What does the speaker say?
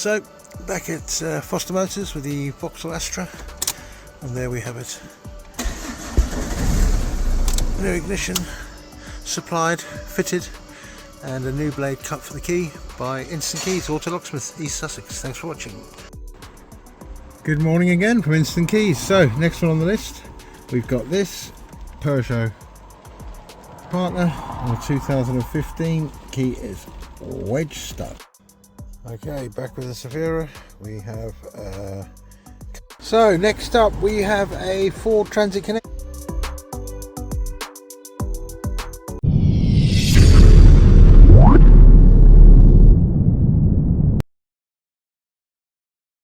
So back at Foster Motors with the Vauxhall Astra, and there we have it. New ignition supplied, fitted, and a new blade cut for the key by Instant Keys, Auto Locksmith, East Sussex. Thanks for watching. Good morning again from Instant Keys. So next one on the list, we've got this Peugeot Partner on a 2015. Key is wedge stuck. Okay, back with the Severa. We have so next up we have a Ford Transit Connect.